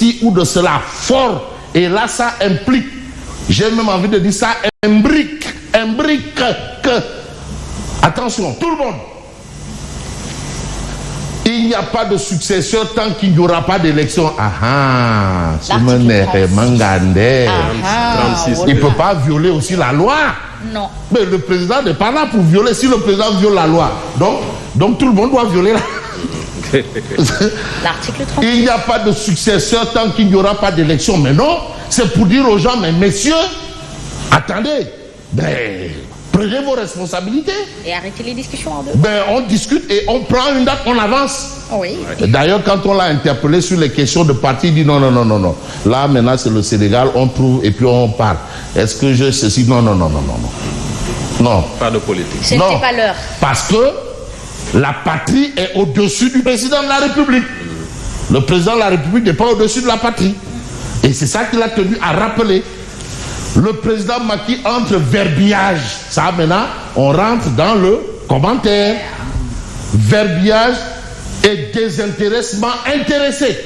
ceci ou de cela fort. Et là, ça implique, j'ai même envie de dire ça, imbrique que, attention, tout le monde, il n'y a pas de successeur tant qu'il n'y aura pas d'élection. Il ne peut pas violer aussi la loi. Non. Mais le président n'est pas là pour violer. Si le président viole la loi, donc tout le monde doit violer la loi. L'article 30. Il n'y a pas de successeur tant qu'il n'y aura pas d'élection. Mais non, c'est pour dire aux gens, mais messieurs, attendez, prenez vos responsabilités. Et arrêtez les discussions en deux. On discute et on prend une date, on avance. Oui. D'ailleurs, quand on l'a interpellé sur les questions de parti, il dit non. Là, maintenant, c'est le Sénégal, on trouve et puis on part. Est-ce que je ceci? Non. Non. Pas de politique. Ce n'était pas l'heure. Parce que la patrie est au-dessus du président de la République. Le président de la République n'est pas au-dessus de la patrie. Et c'est ça qu'il a tenu à rappeler. Le président Macky entre verbiage. Ça, maintenant, on rentre dans le commentaire. Verbiage et désintéressement intéressé.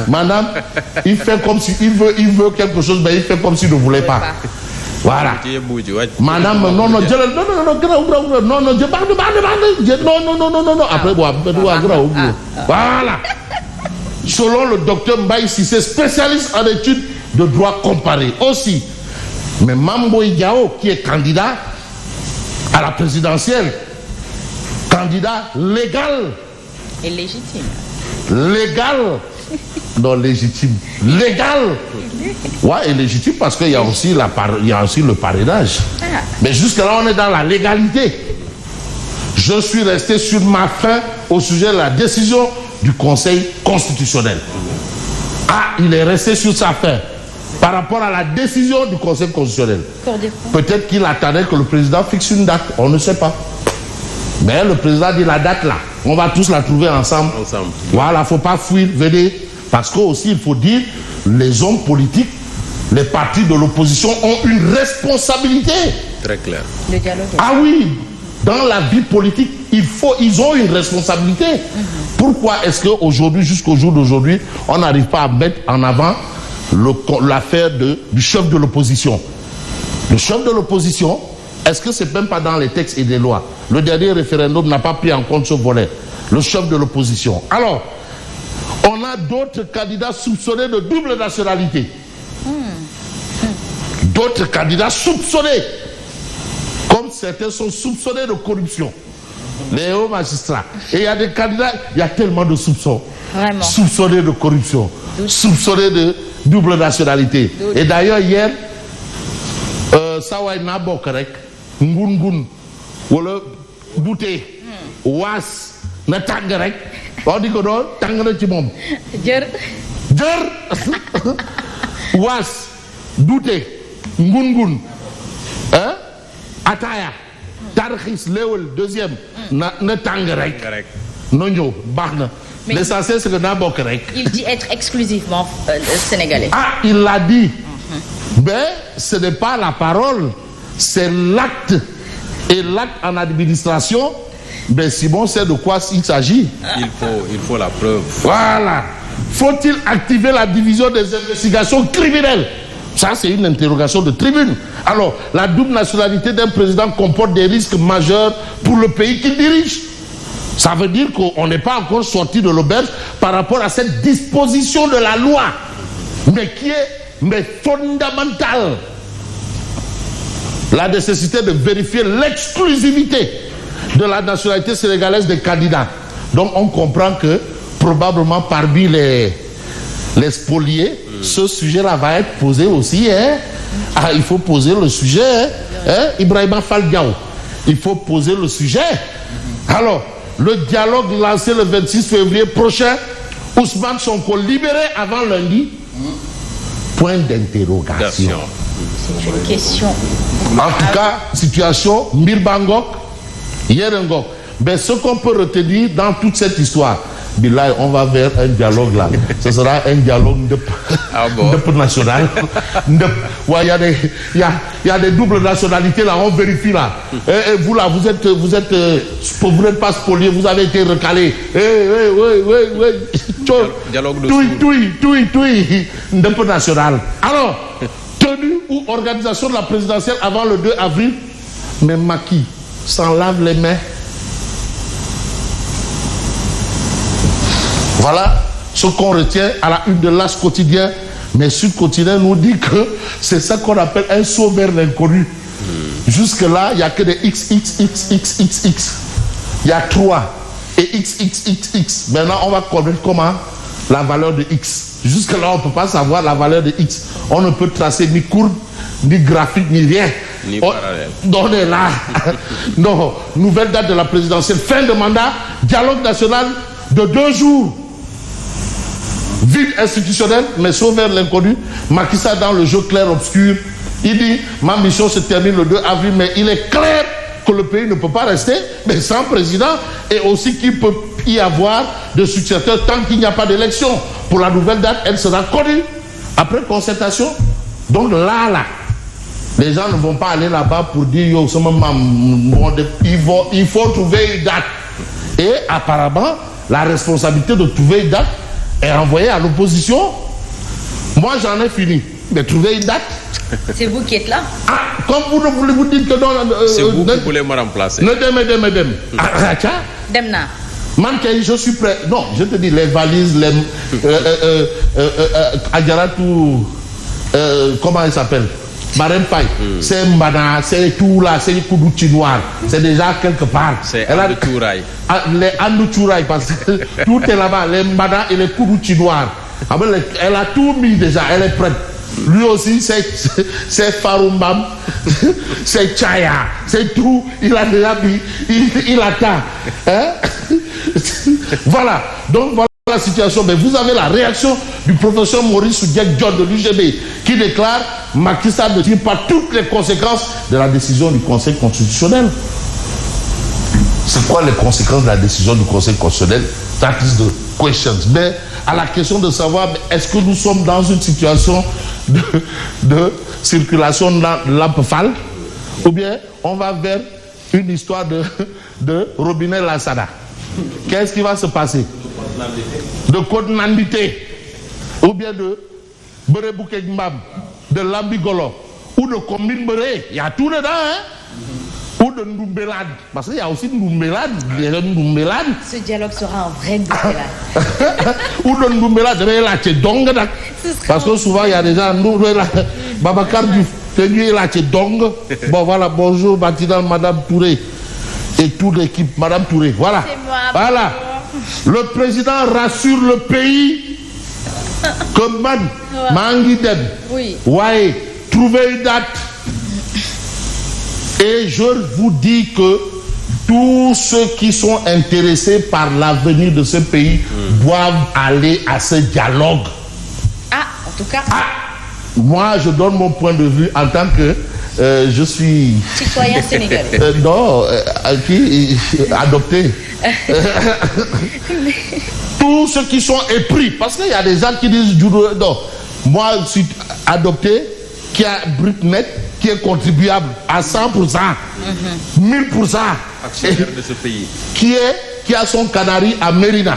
Madame, il fait comme si il veut quelque chose, mais il fait comme s'il ne voulait pas. Voilà. Madame, non, après, voilà. Selon le docteur Mbaye Cissé, spécialiste en études de droit comparé aussi. Mais Mambo Diao, qui est candidat à la présidentielle, candidat légal. Et légitime. Légal. Non, légitime. Légal. Ouais, et légitime parce qu'il y a aussi le parrainage. Mais jusque-là, on est dans la légalité. Je suis resté sur ma faim au sujet de la décision du Conseil constitutionnel. Il est resté sur sa faim par rapport à la décision du Conseil constitutionnel. Peut-être qu'il attendait que le président fixe une date, on ne sait pas. Mais le président dit la date là, on va tous la trouver ensemble. Voilà, il ne faut pas fuir, venez. Parce qu'aussi, il faut dire, les hommes politiques, les partis de l'opposition ont une responsabilité. Très clair. Le dialogue. Oui, dans la vie politique, ils ont une responsabilité. Pourquoi est-ce qu'aujourd'hui, jusqu'au jour d'aujourd'hui, on n'arrive pas à mettre en avant l'affaire du chef de l'opposition? Le chef de l'opposition, est-ce que c'est même pas dans les textes et les lois? Le dernier référendum n'a pas pris en compte ce volet. Le chef de l'opposition. Alors, on a d'autres candidats soupçonnés de double nationalité. D'autres candidats soupçonnés. Comme certains sont soupçonnés de corruption. Les hauts magistrats. Et il y a des candidats, il y a tellement de soupçons. Vraiment. Soupçonnés de corruption. Soupçonnés de double nationalité. Et d'ailleurs, hier, Sawai Nabokarek, Ngungun, wala Bouté, Was, Natangarek, on dit que non, Tangana Timom. Djer. Was, Bouté, Ngungun, Ataya, Tarkhis, Lewel, deuxième, Natangarek, Nonyo, Barna. L'essentiel, c'est que Nabokarek. Il dit être exclusivement sénégalais. Il l'a dit. Mais ce n'est pas la parole, c'est l'acte. Et l'acte en administration, Simon sait de quoi il s'agit. Il faut la preuve. Voilà. Faut-il activer la division des investigations criminelles? Ça, c'est une interrogation de tribune. Alors, la double nationalité d'un président comporte des risques majeurs pour le pays qu'il dirige. Ça veut dire qu'on n'est pas encore sorti de l'auberge par rapport à cette disposition de la loi, mais qui est fondamentale. La nécessité de vérifier l'exclusivité de la nationalité sénégalaise des candidats. Donc on comprend que probablement parmi les spoliés, ce sujet-là va être posé aussi. Il faut poser le sujet. Ibrahima Fall Diaw. Il faut poser le sujet. Alors, le dialogue lancé le 26 février prochain, Ousmane Sonko libéré avant lundi. Point d'interrogation. C'est une question. En tout cas, situation Mirbangok, Yerengok. Mais ce qu'on peut retenir dans toute cette histoire, Billahi, on va vers un dialogue là. Ce sera un dialogue national. Ouais, il y a des doubles nationalités là, on vérifie là. Et vous là, vous n'êtes pas spolié, vous avez été recalé. Dialogue de Ndep national. Alors, tenue ou organisation de la présidentielle avant le 2 avril, mais Macky s'en lave les mains. Voilà ce qu'on retient à la une de l'As quotidien. Mais Sud Quotidien nous dit que c'est ça qu'on appelle un saut vers l'inconnu. Jusque-là, il n'y a que des XXXXX. Il y a 3 et XXXX. Maintenant, on va connaître comment la valeur de X. Jusque-là, on ne peut pas savoir la valeur de X. On ne peut tracer ni courbe, ni graphique, ni rien. Ni parallèle. On est là. Non, nouvelle date de la présidentielle. Fin de mandat, dialogue national de 2 jours. Vide institutionnel, mais sauf vers l'inconnu. Macky Sall dans le jeu clair-obscur. Il dit, ma mission se termine le 2 avril, mais il est clair que le pays ne peut pas rester, mais sans président, et aussi qu'il peut y avoir de successeurs tant qu'il n'y a pas d'élection. Pour la nouvelle date, elle sera connue après concertation. Donc là, les gens ne vont pas aller là-bas pour dire, yo, il faut trouver une date. Et apparemment, la responsabilité de trouver une date est envoyée à l'opposition. Moi, j'en ai fini. Mais trouver une date. C'est vous qui êtes là. Ah, comme vous dites que non. C'est vous qui voulez me remplacer. Demna. Manqué, je suis prêt. Non, je te dis, les valises, les. Adjaratou. Comment elle s'appelle? Marine Faye. C'est Mbana, c'est tout là, c'est les coups noir. C'est déjà quelque part. C'est Andou Touraï. Les Andou Touraï, parce que tout est là-bas, les Mbana et les coups noirs. Elle a tout mis déjà, elle est prête. Lui aussi, c'est Faroumbam, c'est Chaya, c'est tout. Il a déjà mis, il attend. Hein? Voilà. Donc voilà la situation. Mais vous avez la réaction du professeur Maurice Oudiek-John de l'UGB qui déclare Macky Sall ne tire pas toutes les conséquences de la décision du Conseil constitutionnel. C'est quoi les conséquences de la décision du Conseil constitutionnel? That is the question. Mais à la question de savoir est-ce que nous sommes dans une situation de circulation de lampe-fale ou bien on va vers une histoire de robinet Lassada. Qu'est-ce qui va se passer? De Code Nandité ou bien de Berebouké Mbam, de Lambigolo ou de Combine Bere. Il y a tout dedans, hein? Ou de Ndoumbelade. Parce qu'il y a aussi Ndoumbelade. Ce dialogue sera un vrai Ndoumbelade. Ou de Ndoumbelade. Parce que souvent, il y a des gens, Babacar du Dong. Bon, voilà, bonjour, Matinal, Madame Touré. Et toute l'équipe, Madame Touré. Voilà. Voilà. Le président rassure le pays que Manguidem. Oui. Ouais, trouver une date. Et je vous dis que tous ceux qui sont intéressés par l'avenir de ce pays doivent aller à ce dialogue. Ah, en tout cas. Ah, moi, je donne mon point de vue en tant que je suis... Citoyen sénégalais. Non, qui adopté. Tous ceux qui sont épris, parce qu'il y a des gens qui disent non, moi je suis adopté, qui a brut net, qui est contribuable à 100%, 1000%, actionnaire de ce pays, qui a son canari à Mérina.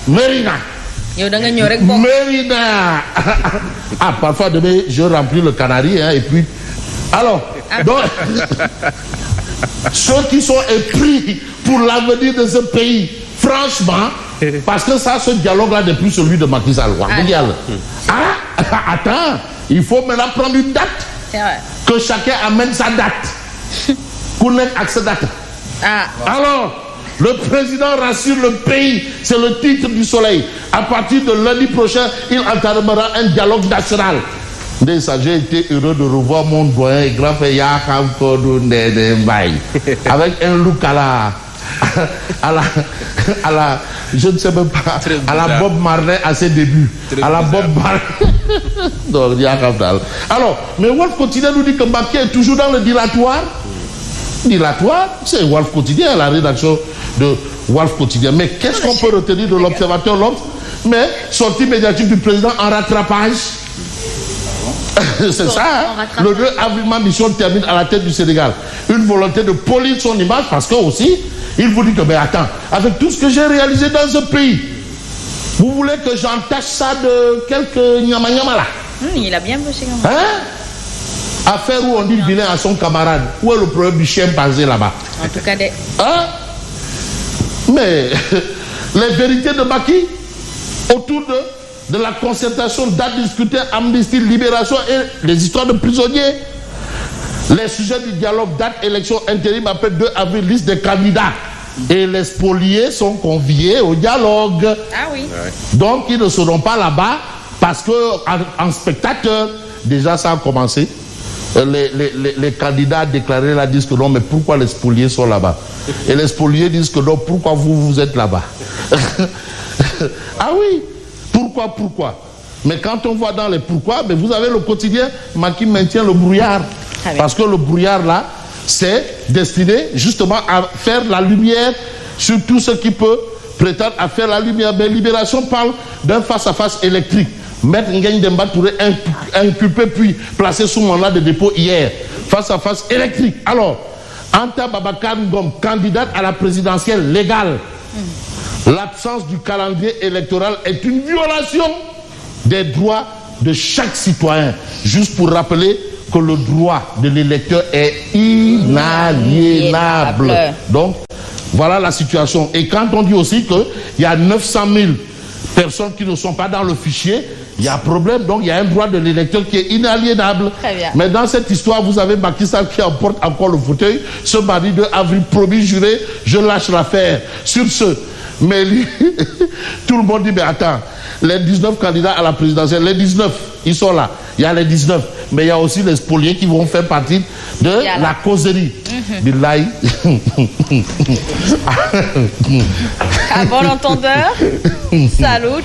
Mérina. Mérina. Ah, parfois demain je remplis le canari, hein, et puis alors donc ceux qui sont épris pour l'avenir de ce pays, franchement, parce que ça, ce dialogue-là n'est plus celui de Macky Sall. Attends, il faut maintenant prendre une date. C'est vrai. Que chacun amène sa date. Qu'on ait accès date. Alors, le président rassure le pays, c'est le titre du Soleil. À partir de lundi prochain, il entamera un dialogue national. J'ai été heureux de revoir mon doyen et grand frère Yakam Kodou Ndedembaï avec un look à la je ne sais même pas, à la Bob Marley à ses débuts. Très à la bizarre. Bob Marley. Donc, alors, mais Wolf Quotidien nous dit que Macky est toujours dans le dilatoire. Dilatoire, c'est Wolf Quotidien, la rédaction de Walf Quotidien. Mais qu'est-ce qu'on peut retenir de l'Observateur L'Obs? Mais sortie médiatique du président en rattrapage. C'est ça, hein? Le 2 avril, ma mission termine à la tête du Sénégal. Une volonté de polir son image parce que aussi, il vous dit que, mais attends, avec tout ce que j'ai réalisé dans ce pays, vous voulez que j'entache ça de quelques nyama-nyama là? Il a bien bossé. Hein? Affaire où on dit vilain à son camarade. Où est le problème du chien basé là-bas? En tout cas, hein? Mais les vérités de Macky autour de la concertation, date discutée, amnistie, libération et les histoires de prisonniers. Les sujets du dialogue, date, élection, intérim après 2 avril, liste des candidats. Et les spoliés sont conviés au dialogue. Ah oui. Donc ils ne seront pas là-bas parce que en spectateur, déjà ça a commencé. Les candidats déclarés là disent que non, mais pourquoi les spoliés sont là-bas? Et les spoliés disent que non, pourquoi vous êtes là-bas? Ah oui, pourquoi? Mais quand on voit dans les pourquoi, mais vous avez le quotidien, Macky maintient le brouillard. Parce que le brouillard là, c'est destiné justement à faire la lumière sur tout ce qui peut prétendre à faire la lumière. Mais Libération parle d'un face-à-face électrique. Maître Ngagne Demba Touré inculpé puis placé sous mandat de dépôt hier. Face-à-face électrique. Alors, Anta Babacar Ngom, candidate à la présidentielle légale. L'absence du calendrier électoral est une violation des droits de chaque citoyen. Juste pour rappeler que le droit de l'électeur est inaliénable. Donc, voilà la situation. Et quand on dit aussi qu'il y a 900 000 personnes qui ne sont pas dans le fichier, il y a un problème. Donc, il y a un droit de l'électeur qui est inaliénable. Très bien. Mais dans cette histoire, vous avez Macky Sall qui emporte encore le fauteuil. Ce mardi 2 avril, promis, juré, je lâche l'affaire. Sur ce, mais lui, tout le monde dit, mais attends, les 19 candidats à la présidentielle, les 19, ils sont là. Il y a les 19. Mais il y a aussi les spoliés qui vont faire partie de la causerie. Billahi. À bon entendeur, salut.